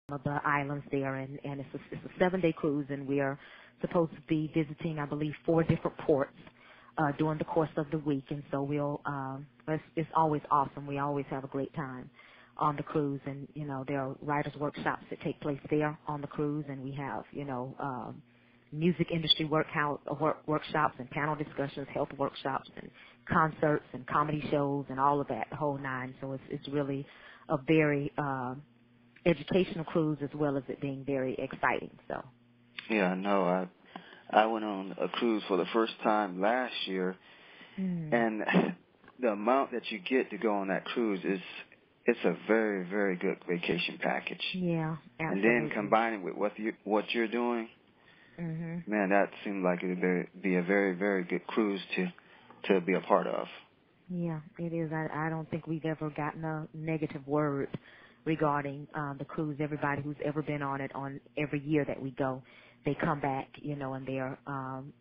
of the islands there, and it's a 7-day cruise, and we are supposed to be visiting, I believe, 4 different ports during the course of the week, and so it's always awesome. We always have a great time on the cruise, and there are writers' workshops that take place there on the cruise, and we have music industry workshops and panel discussions, health workshops, and concerts and comedy shows and all of that, the whole nine. So it's really a very educational cruise as well as it being very exciting. So. Yeah, no, I went on a cruise for the first time last year, and the amount that you get to go on that cruise it's a very, very good vacation package. Yeah, absolutely. And then combining with what you're doing, man, that seemed like it would be a very, very good cruise to be a part of. Yeah, it is. I don't think we've ever gotten a negative word regarding the cruise. Everybody who's ever been on it, on every year that we go, they come back, and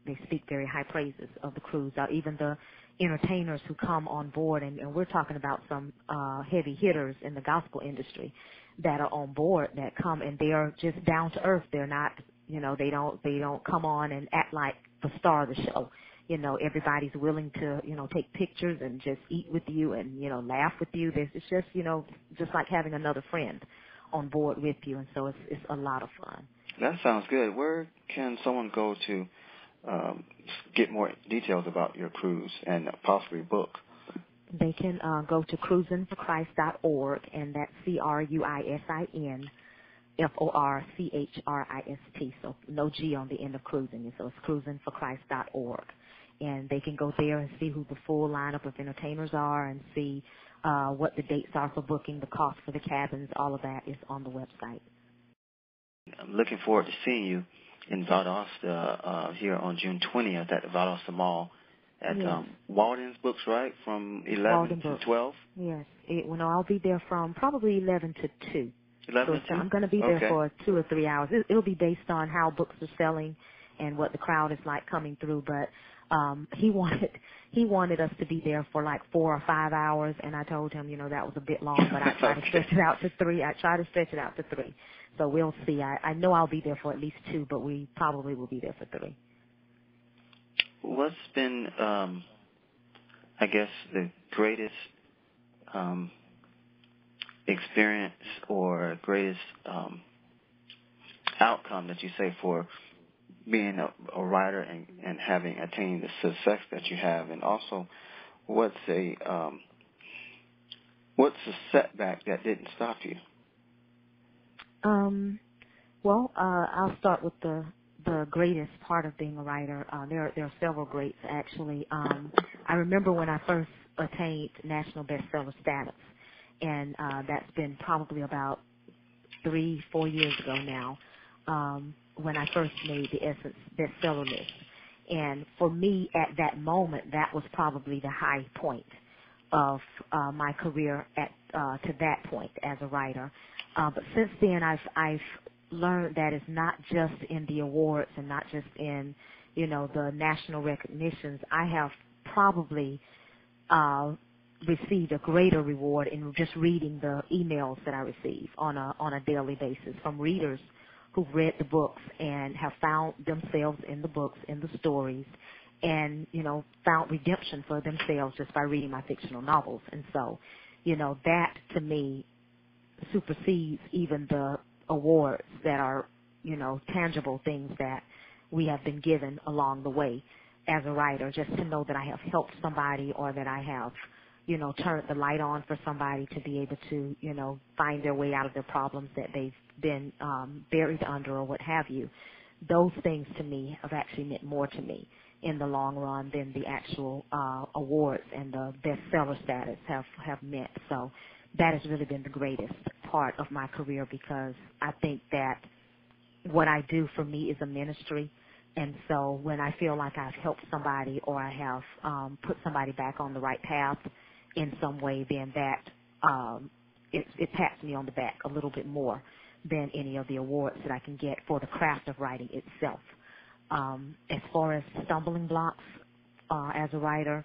they speak very high praises of the cruise. Even the entertainers who come on board, and we're talking about some heavy hitters in the gospel industry that are on board that come, and they are just down to earth. They're not, they don't come on and act like the star of the show. Everybody's willing to, take pictures and just eat with you and, laugh with you. It's just, just like having another friend on board with you, and so it's a lot of fun. That sounds good. Where can someone go to get more details about your cruise and possibly book? They can go to cruisinforchrist.org, and that's CRUISINFORCHRIST, so no G on the end of cruising, so it's cruisinforchrist.org. And they can go there and see who the full lineup of entertainers are and see what the dates are for booking, the cost for the cabins, all of that is on the website. I'm looking forward to seeing you in Valdosta here on June 20th at the Valdosta Mall at Walden's Books, right, from 11 to 12? Yes. I'll be there from probably 11 to 2. 11 to 2? I'm going to be there for 2 or 3 hours. It'll be based on how books are selling and what the crowd is like coming through, but he wanted us to be there for like 4 or 5 hours, and I told him, that was a bit long, but I tried to stretch it out to 3. So we'll see. I know I'll be there for at least 2, but we probably will be there for 3. What's been, I guess, the greatest experience or greatest outcome that you say for being a writer and having attained the success that you have, and also what's a setback that didn't stop you? I'll start with the greatest part of being a writer. There are several greats, actually. I remember when I first attained national bestseller status, and that's been probably about 3-4 years ago now, when I first made the Essence bestseller list. And for me, at that moment, that was probably the high point of my career to that point as a writer. But since then, I've learned that it's not just in the awards and not just in, the national recognitions. I have probably received a greater reward in just reading the emails that I receive on a daily basis from readers who've read the books and have found themselves in the books, in the stories, and, found redemption for themselves just by reading my fictional novels. And so, that to me supersedes even the awards that are, tangible things that we have been given along the way as a writer, just to know that I have helped somebody or that I have, turned the light on for somebody to be able to, find their way out of their problems that they've been buried under or what have you. Those things to me have actually meant more to me in the long run than the actual awards and the bestseller status have meant. So that has really been the greatest part of my career, because I think that what I do for me is a ministry. And so when I feel like I've helped somebody or I have put somebody back on the right path in some way, then that it pats me on the back a little bit more than any of the awards that I can get for the craft of writing itself. As far as stumbling blocks as a writer,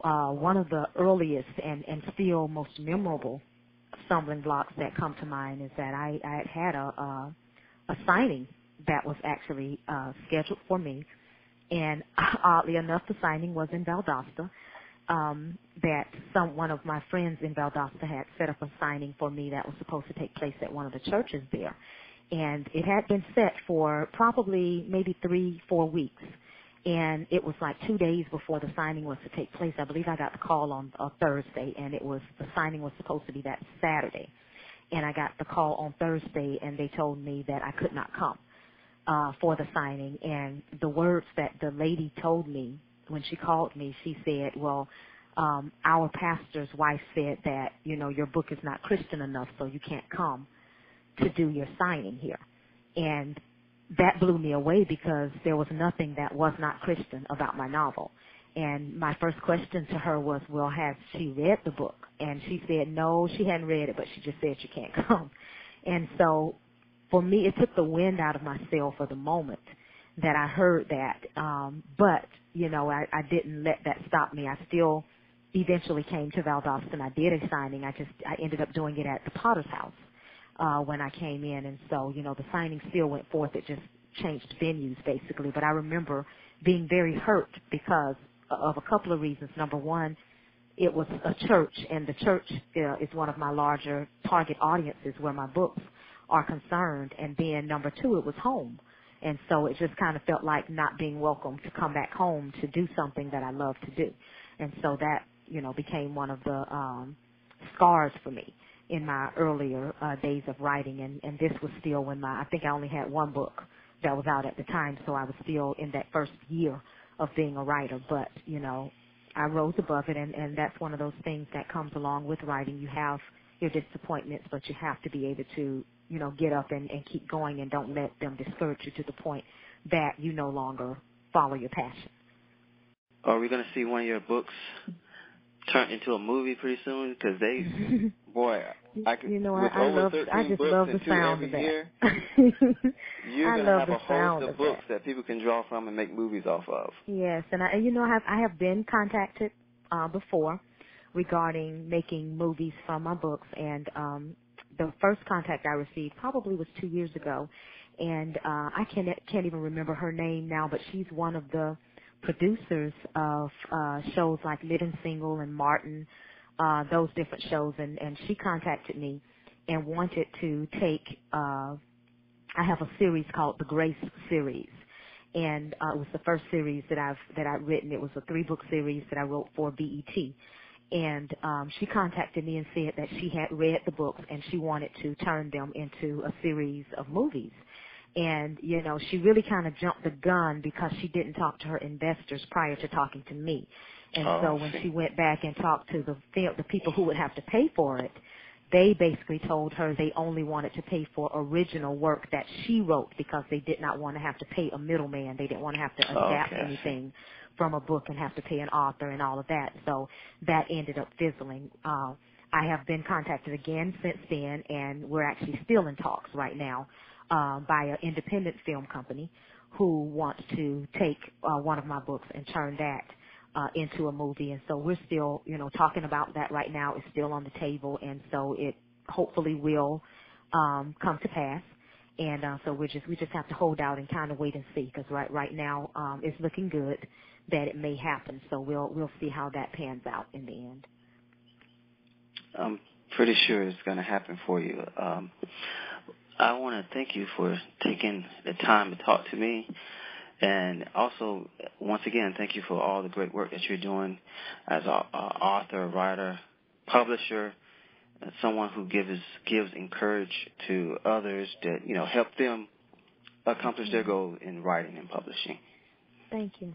one of the earliest and still most memorable stumbling blocks that come to mind is that I had a signing that was actually scheduled for me, and oddly enough, the signing was in Valdosta. That one of my friends in Valdosta had set up a signing for me that was supposed to take place at one of the churches there. And it had been set for probably maybe 3-4 weeks. And it was like 2 days before the signing was to take place. I believe I got the call on a Thursday, and the signing was supposed to be that Saturday. And I got the call on Thursday, and they told me that I could not come for the signing. And the words that the lady told me when she called me, she said, well, our pastor's wife said that, your book is not Christian enough, so you can't come to do your signing here. And that blew me away because there was nothing that was not Christian about my novel. And my first question to her was, well, has she read the book? And she said, no, she hadn't read it, but she just said she can't come. And so for me, it took the wind out of my sail for the moment that I heard that. But, I didn't let that stop me. I still eventually came to Valdosta, and I did a signing. I ended up doing it at the Potter's House when I came in. And so, the signing still went forth. It just changed venues, basically. But I remember being very hurt because of a couple of reasons. Number one, it was a church, and the church is one of my larger target audiences where my books are concerned. And then number two, it was home. And so it just kind of felt like not being welcome to come back home to do something that I love to do. And so that, became one of the scars for me in my earlier days of writing. And this was still when I think I only had one book that was out at the time, so I was still in that first year of being a writer. But, I rose above it, and that's one of those things that comes along with writing. You have your disappointments, but you have to be able to, get up and keep going, and don't let them discourage you to the point that you no longer follow your passion. Are we going to see one of your books turned into a movie pretty soon? Because boy, I could. I just love the sound of that. Year, you're going to have a host of books that people can draw from and make movies off of. Yes, and I have been contacted before regarding making movies from my books, and the first contact I received probably was 2 years ago, and I can't even remember her name now, but she's one of the producers of shows like Living Single and Martin, those different shows, and she contacted me and wanted to take, I have a series called the Grace series, and it was the first series that I've written. It was a 3-book series that I wrote for BET. And she contacted me and said that she had read the books and she wanted to turn them into a series of movies. And, she really kind of jumped the gun because she didn't talk to her investors prior to talking to me. And so when she went back and talked to the people who would have to pay for it, they basically told her they only wanted to pay for original work that she wrote because they did not want to have to pay a middleman. They didn't want to have to adapt anything from a book and have to pay an author and all of that. So that ended up fizzling. I have been contacted again since then, and we're actually still in talks right now by an independent film company who wants to take one of my books and turn that into a movie. And so we're still, talking about that right now. It's still on the table, and so it hopefully will come to pass. And so we just have to hold out and kind of wait and see, because right now it's looking good that it may happen. So we'll see how that pans out in the end. I'm pretty sure it's going to happen for you. I want to thank you for taking the time to talk to me. And also, once again, thank you for all the great work that you're doing as an author, writer, publisher, and someone who gives encouragement to others that, help them accomplish their goal in writing and publishing. Thank you.